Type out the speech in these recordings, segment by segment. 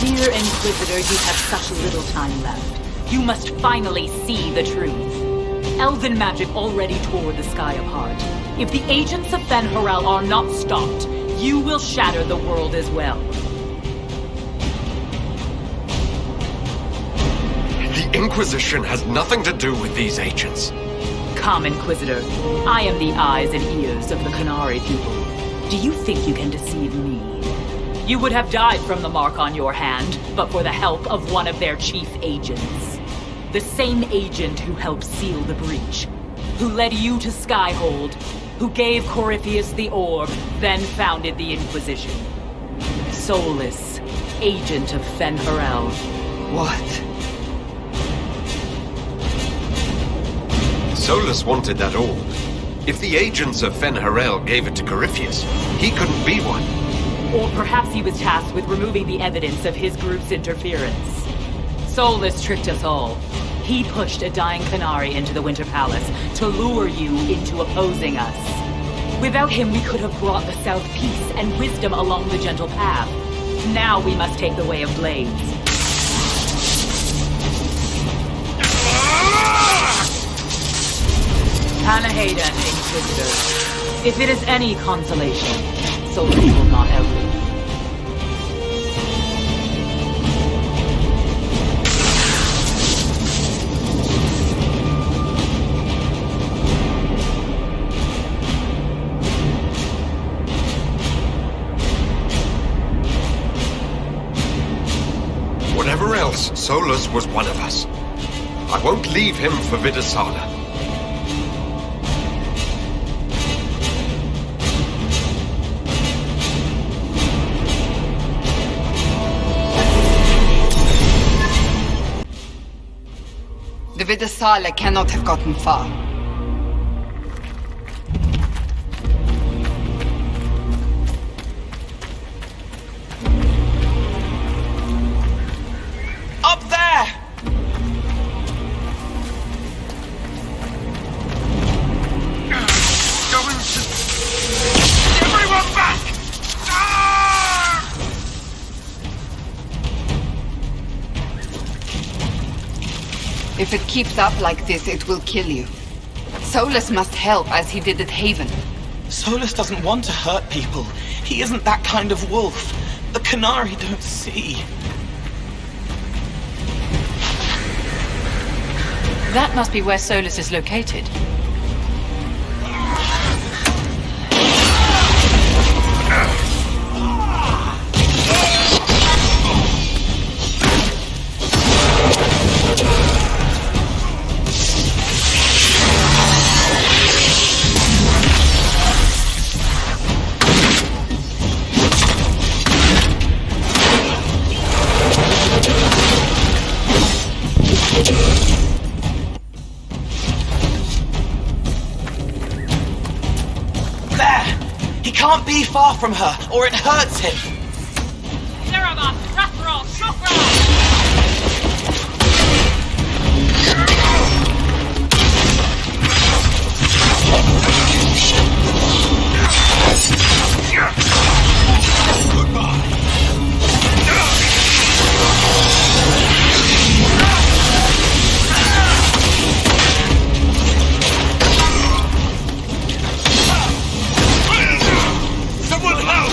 Dear Inquisitor, you have such little time left. You must finally see the truth. Elven magic already tore the sky apart. If the agents of Fen'Harel are not stopped, you will shatter the world as well. The Inquisition has nothing to do with these agents. Come, Inquisitor. I am the eyes and ears of the Qunari people. Do you think you can deceive me? You would have died from the mark on your hand, but for the help of one of their chief agents. The same agent who helped seal the breach, who led you to Skyhold, who gave Corypheus the orb, then founded the Inquisition. Solus, agent of Fen'Harel. What? Solus wanted that orb. If the agents of Fen'Harel gave it to Corypheus, he couldn't be one. Or perhaps he was tasked with removing the evidence of his group's interference. Solus tricked us all. He pushed a dying Qunari into the Winter Palace to lure you into opposing us. Without him, we could have brought the South peace and wisdom along the gentle path. Now we must take the way of blades. Panaheda, Inquisitor. If it is any consolation, Solus will not outlive you. Whatever else, Solus was one of us. I won't leave him for Vidasala. The Vidasala cannot have gotten far. Up there! Going to... Everyone back! If it keeps up like this, it will kill you. Solus must help, as he did at Haven. Solus doesn't want to hurt people. He isn't that kind of wolf. The Qunari don't see. That must be where Solus is located. Can't be far from her, or it hurts him. Saarebas, Rathrall, Shokra! Someone help!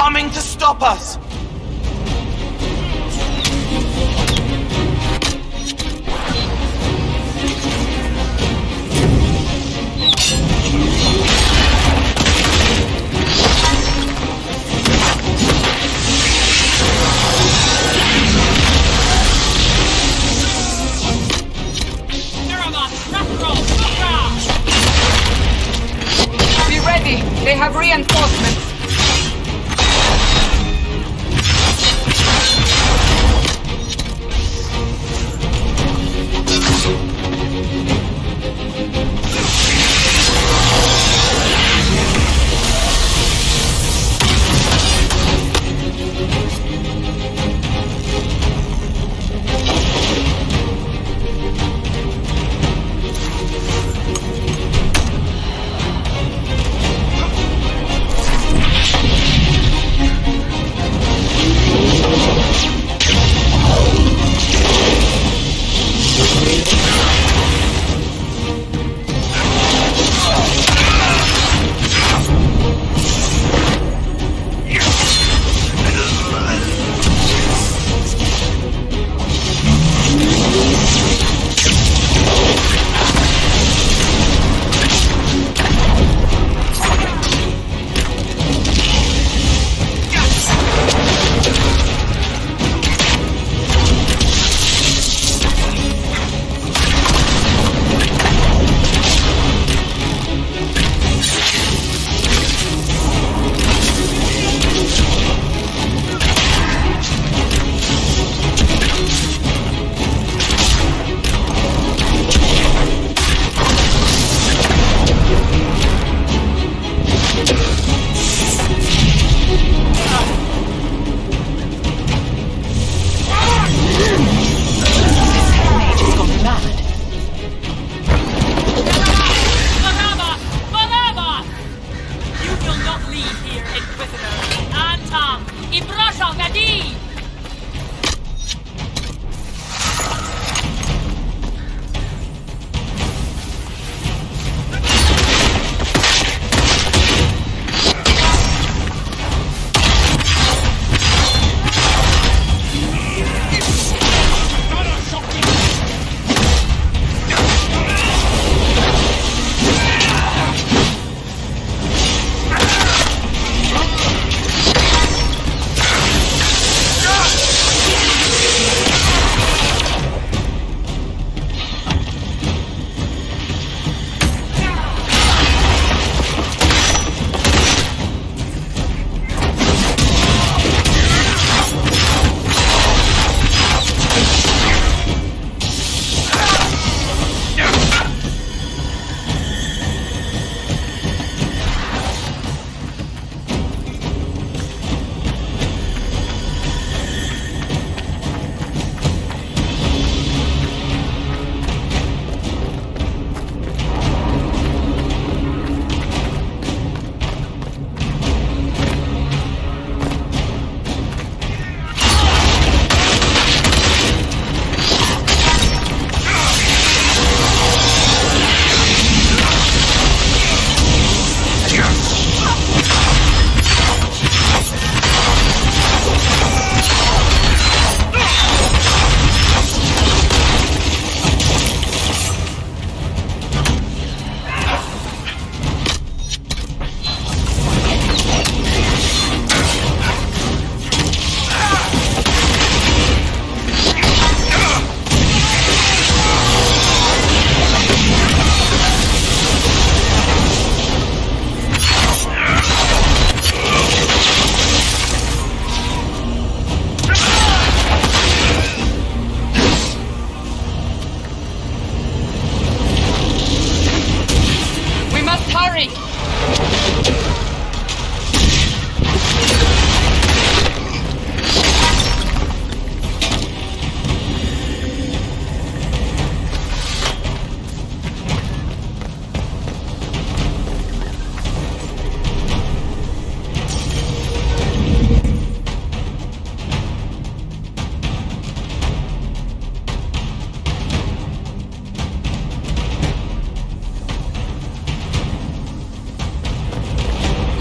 coming to stop us! Be ready! They have reinforcements!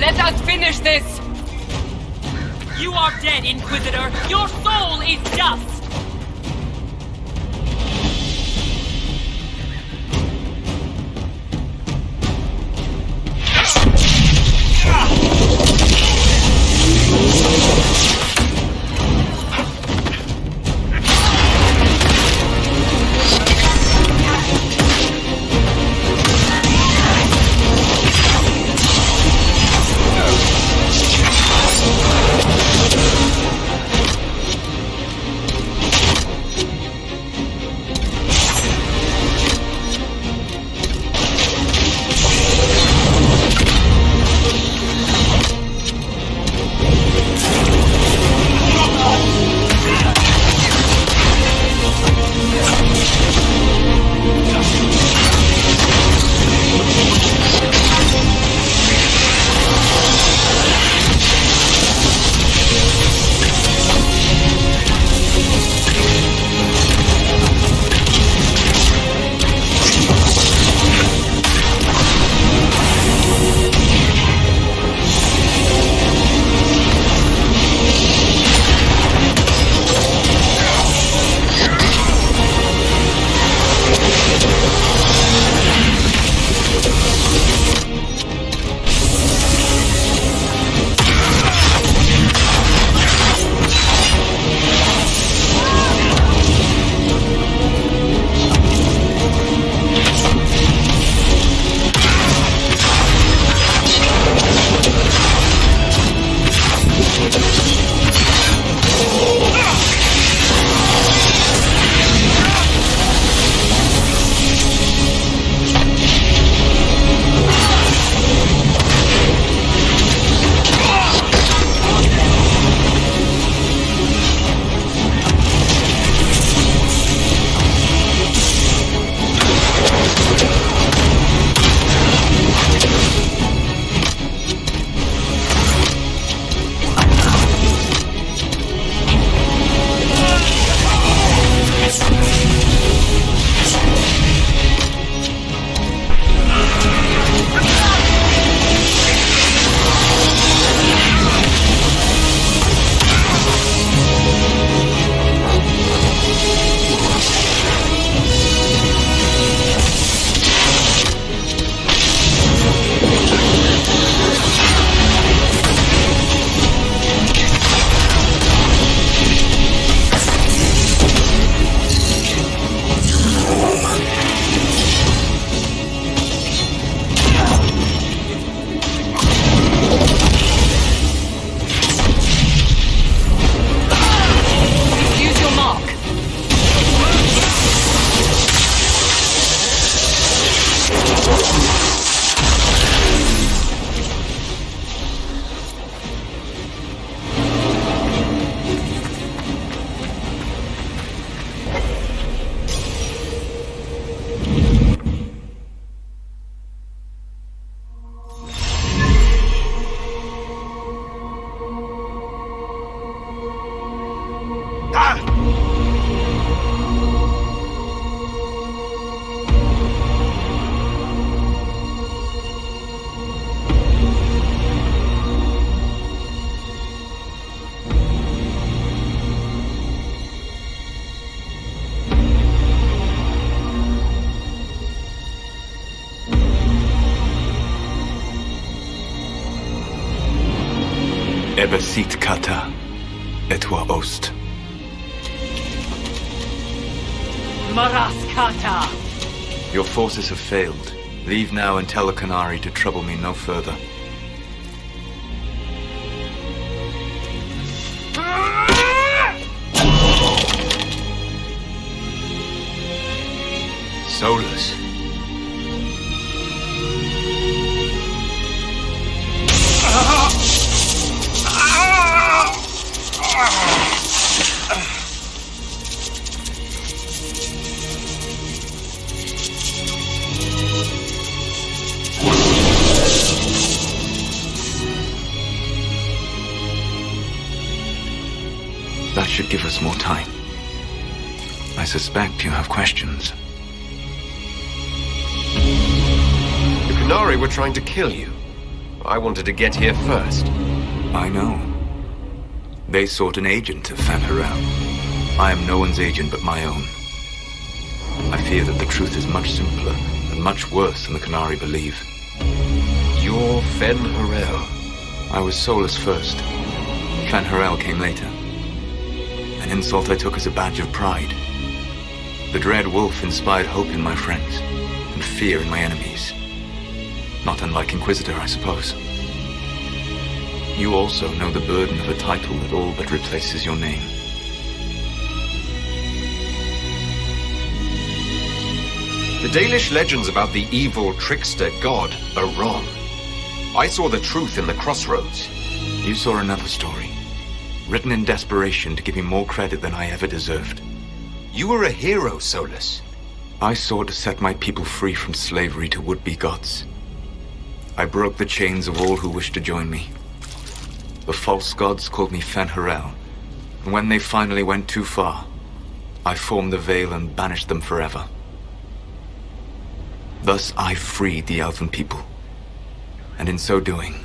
Let us finish this! You are dead, Inquisitor! Your soul is dust! Ebesit kata, etwa ost. Maraskata! Your forces have failed. Leave now and tell the Qunari to trouble me no further. Solus. That should give us more time. I suspect you have questions. The Qunari were trying to kill you. I wanted to get here first. I know. They sought an agent of Fen'Harel. I am no one's agent but my own. I fear that the truth is much simpler and much worse than the Qunari believe. You're Fen'Harel. I was soulless first. Fen'Harel came later. An insult I took as a badge of pride. The dread wolf inspired hope in my friends, and fear in my enemies. Not unlike Inquisitor, I suppose. You also know the burden of a title that all but replaces your name. The Dalish legends about the evil trickster god are wrong. I saw the truth in the crossroads. You saw another story, written in desperation to give me more credit than I ever deserved. You were a hero, Solus. I sought to set my people free from slavery to would-be gods. I broke the chains of all who wished to join me. The false gods called me Fen'Harel, and when they finally went too far, I formed the Veil and banished them forever. Thus I freed the Elven people, and in so doing,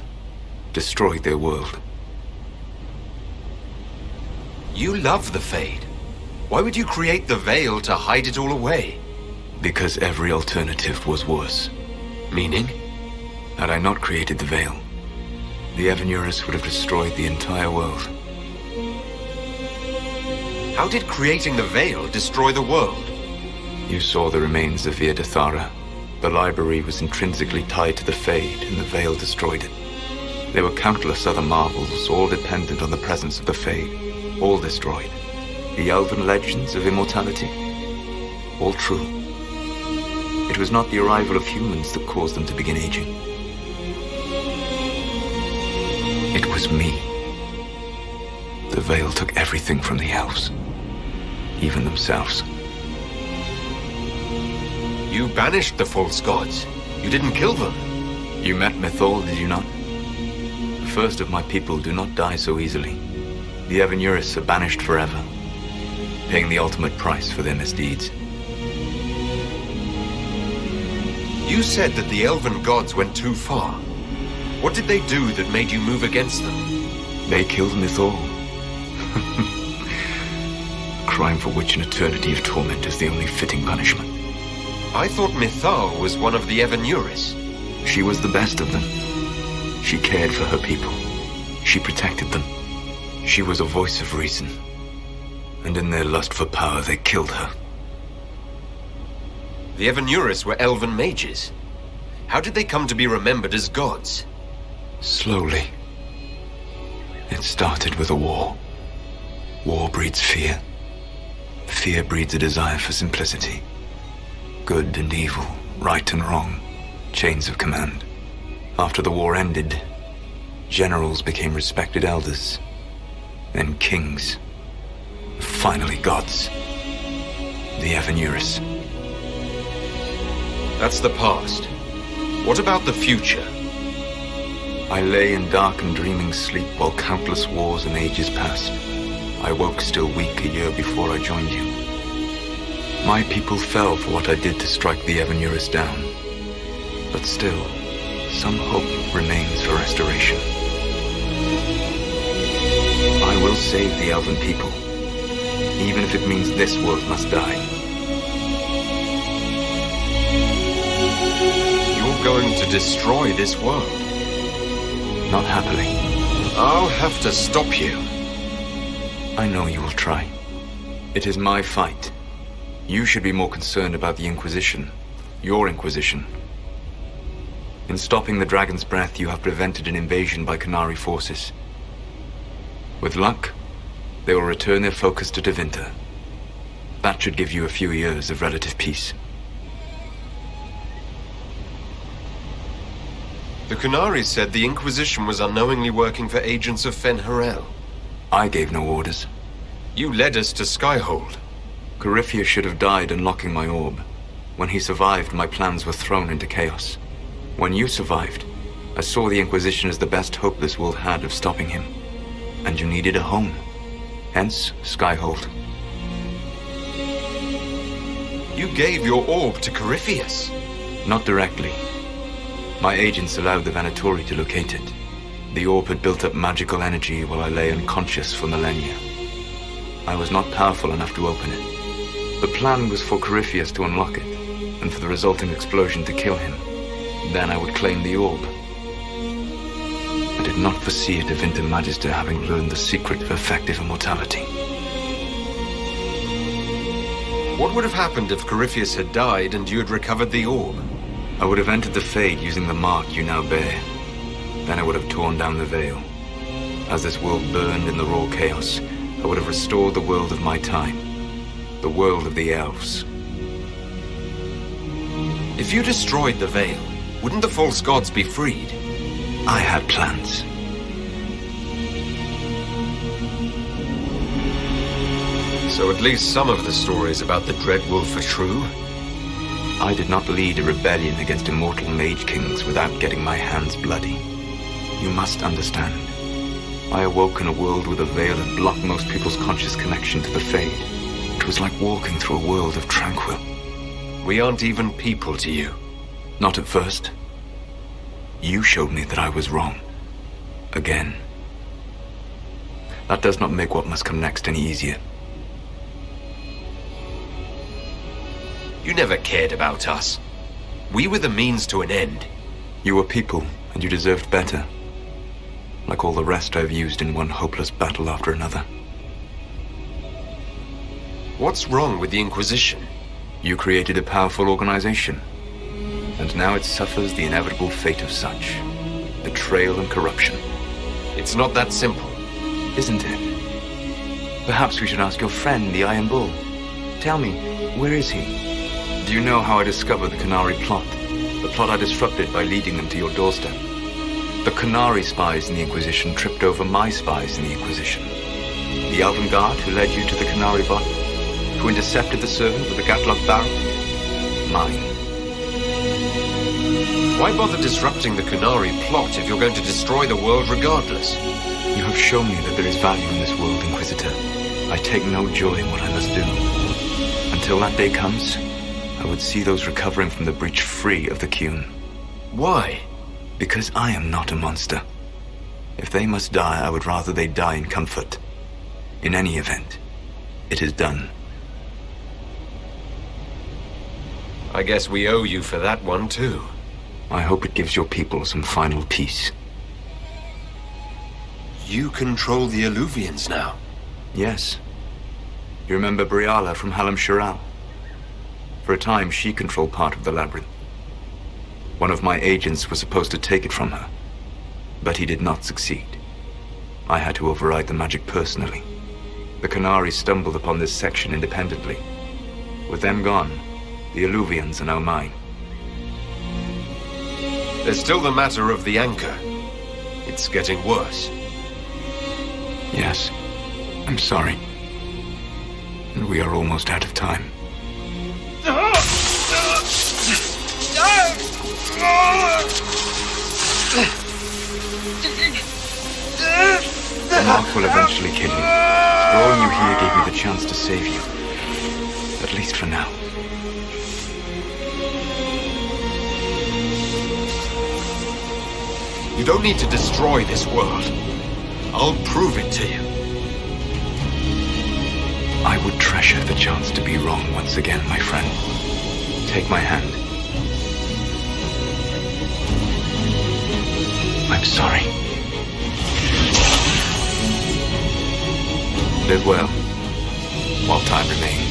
destroyed their world. You love the Fade. Why would you create the Veil to hide it all away? Because every alternative was worse. Meaning? Had I not created the Veil, the Evanuris would have destroyed the entire world. How did creating the Veil destroy the world? You saw the remains of Via de Thara. The library was intrinsically tied to the Fade, and the Veil destroyed it. There were countless other marvels, all dependent on the presence of the Fade, all destroyed. The Elven legends of immortality, all true. It was not the arrival of humans that caused them to begin aging. It was me. The Veil took everything from the elves, even themselves. You banished the false gods. You didn't kill them. You met Mythal, did you not? The first of my people do not die so easily. The Evanuris are banished forever, paying the ultimate price for their misdeeds. You said that the Elven gods went too far. What did they do that made you move against them? They killed Mythal. Crime for which an eternity of torment is the only fitting punishment. I thought Mythal was one of the Evanuris. She was the best of them. She cared for her people. She protected them. She was a voice of reason. And in their lust for power, they killed her. The Evanuris were Elven mages. How did they come to be remembered as gods? Slowly. It started with a war. War breeds fear. Fear breeds a desire for simplicity. Good and evil, right and wrong, chains of command. After the war ended, generals became respected elders, then kings, finally gods. The Evanuris. That's the past. What about the future? I lay in dark and dreaming sleep while countless wars and ages passed. I woke still weak a year before I joined you. My people fell for what I did to strike the Evanuris down. But still, some hope remains for restoration. I will save the Elven people, even if it means this world must die. You're going to destroy this world. Not happily. I'll have to stop you. I know you will try. It is my fight. You should be more concerned about the Inquisition. Your Inquisition. In stopping the Dragon's Breath, you have prevented an invasion by Qunari forces. With luck, they will return their focus to Tevinter. That should give you a few years of relative peace. The Qunari said the Inquisition was unknowingly working for agents of Fen'Harel. I gave no orders. You led us to Skyhold. Corypheus should have died unlocking my orb. When he survived, my plans were thrown into chaos. When you survived, I saw the Inquisition as the best hope this world had of stopping him. And you needed a home. Hence, Skyhold. You gave your orb to Corypheus. Not directly. My agents allowed the Venatori to locate it. The orb had built up magical energy while I lay unconscious for millennia. I was not powerful enough to open it. The plan was for Corypheus to unlock it, and for the resulting explosion to kill him. Then I would claim the orb. I did not foresee a Divinity Magister having learned the secret of effective immortality. What would have happened if Corypheus had died and you had recovered the orb? I would have entered the Fade using the mark you now bear. Then I would have torn down the veil. As this world burned in the raw chaos, I would have restored the world of my time. The world of the elves. If you destroyed the veil, wouldn't the false gods be freed? I had plans. So at least some of the stories about the Dread Wolf are true? I did not lead a rebellion against immortal mage kings without getting my hands bloody. You must understand. I awoke in a world where the veil had blocked most people's conscious connection to the Fade. It was like walking through a world of tranquil. We aren't even people to you. Not at first. You showed me that I was wrong. Again. That does not make what must come next any easier. You never cared about us. We were the means to an end. You were people, and you deserved better. Like all the rest I've used in one hopeless battle after another. What's wrong with the Inquisition? You created a powerful organization, and now it suffers the inevitable fate of such. Betrayal and corruption. It's not that simple. Isn't it? Perhaps we should ask your friend, the Iron Bull. Tell me, where is he? Do you know how I discovered the Qunari plot? The plot I disrupted by leading them to your doorstep. The Qunari spies in the Inquisition tripped over my spies in the Inquisition. The Elven Guard who led you to the Qunari bot, who intercepted the servant with the Gatlock barrel. Mine. Why bother disrupting the Qunari plot if you're going to destroy the world regardless? You have shown me that there is value in this world, Inquisitor. I take no joy in what I must do. Until that day comes, I would see those recovering from the breach free of the Qun. Why? Because I am not a monster. If they must die, I would rather they die in comfort. In any event, it is done. I guess we owe you for that one, too. I hope it gives your people some final peace. You control the Eluvians now. Yes. You remember Briala from Halam Shiral? For a time, she controlled part of the labyrinth. One of my agents was supposed to take it from her, but he did not succeed. I had to override the magic personally. The Qunari stumbled upon this section independently. With them gone, the Eluvians are now mine. There's still the matter of the anchor. It's getting worse. Yes, I'm sorry. And we are almost out of time. The mark will eventually kill you. Throwing you here gave me the chance to save you. At least for now. You don't need to destroy this world. I'll prove it to you. I would treasure the chance to be wrong once again, my friend. Take my hand. I'm sorry. Live well, while time remains.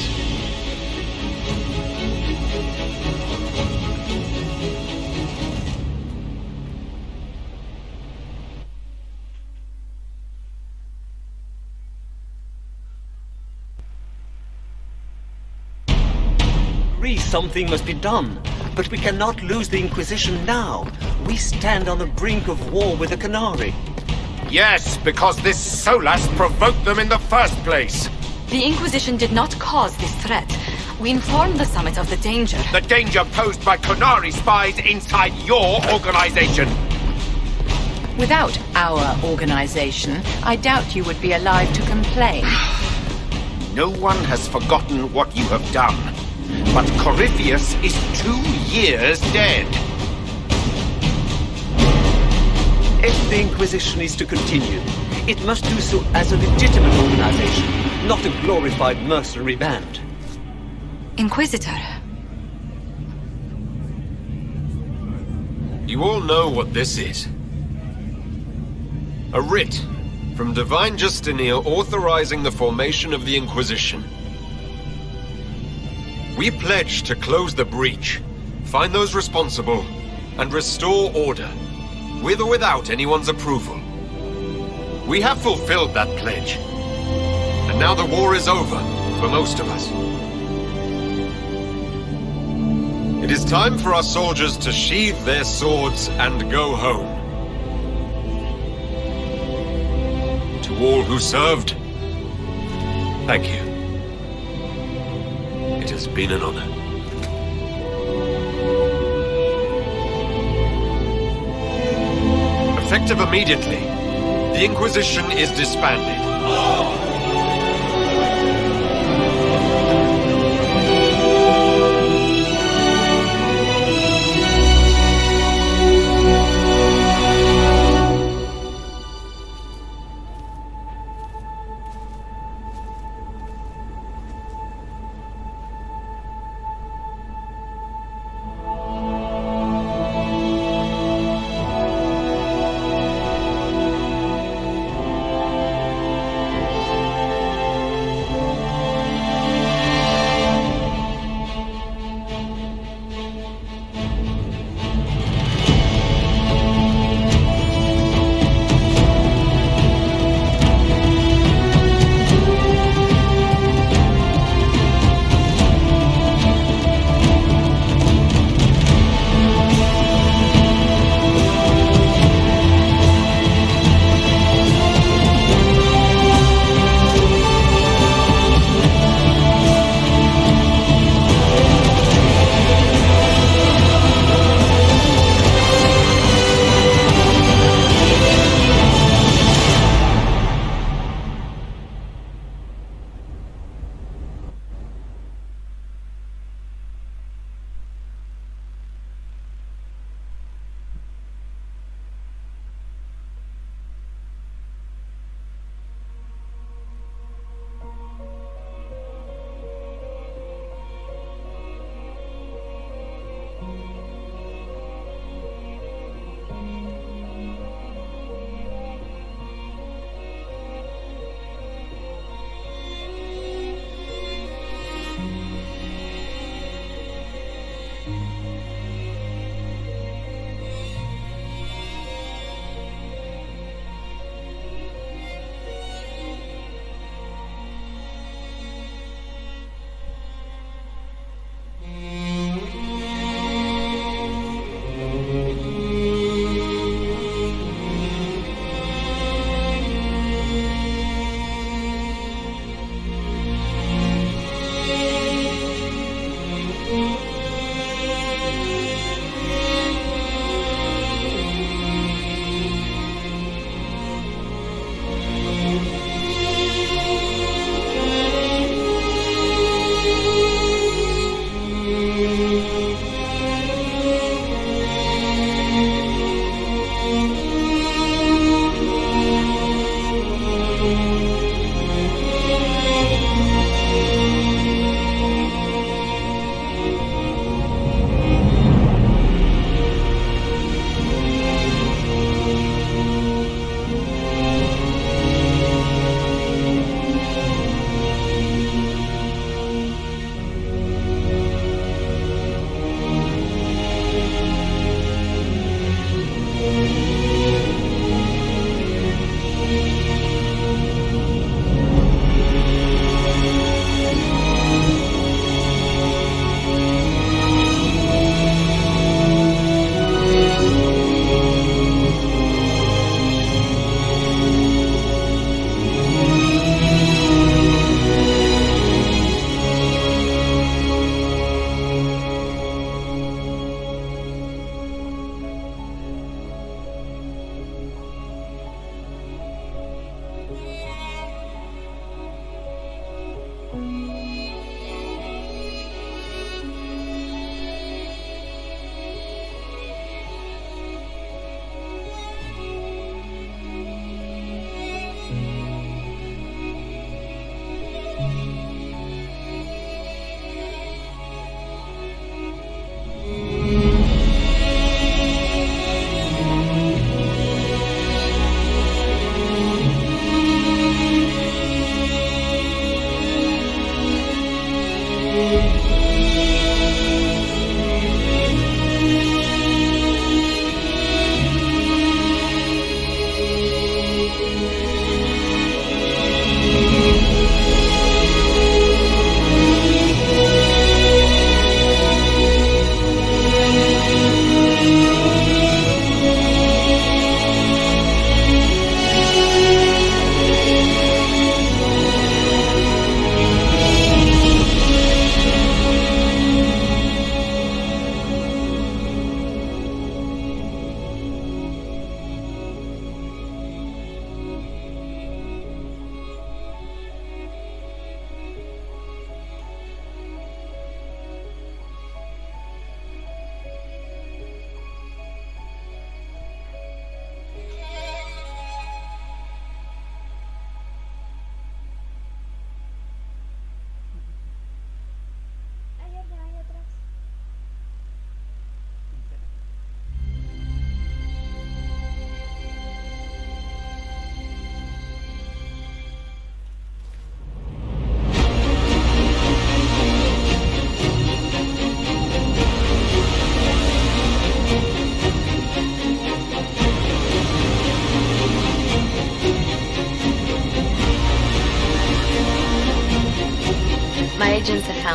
Something must be done, but we cannot lose the Inquisition now. We stand on the brink of war with the Qunari. Yes, because this Solas provoked them in the first place. The Inquisition did not cause this threat. We informed the Summit of the danger. The danger posed by Qunari spies inside your organization. Without our organization, I doubt you would be alive to complain. No one has forgotten what you have done. But Corypheus is 2 years dead. If the Inquisition is to continue, it must do so as a legitimate organization, not a glorified mercenary band. Inquisitor. You all know what this is. A writ from Divine Justinia authorizing the formation of the Inquisition. We pledge to close the breach, find those responsible, and restore order, with or without anyone's approval. We have fulfilled that pledge, and now the war is over, for most of us. It is time for our soldiers to sheathe their swords and go home. To all who served, thank you. It has been an honor. Effective immediately, the Inquisition is disbanded.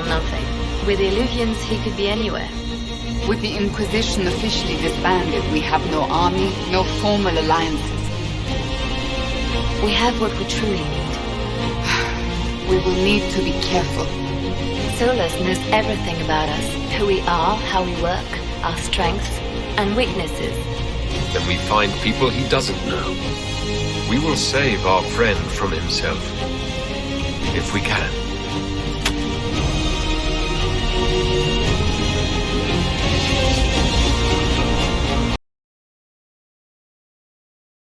found nothing. With the Eluvians, he could be anywhere. With the Inquisition officially disbanded, we have no army, no formal alliances. We have what we truly need. We will need to be careful. Solas knows everything about us. Who we are, how we work, our strengths and weaknesses. Then we find people he doesn't know. We will save our friend from himself. If we can.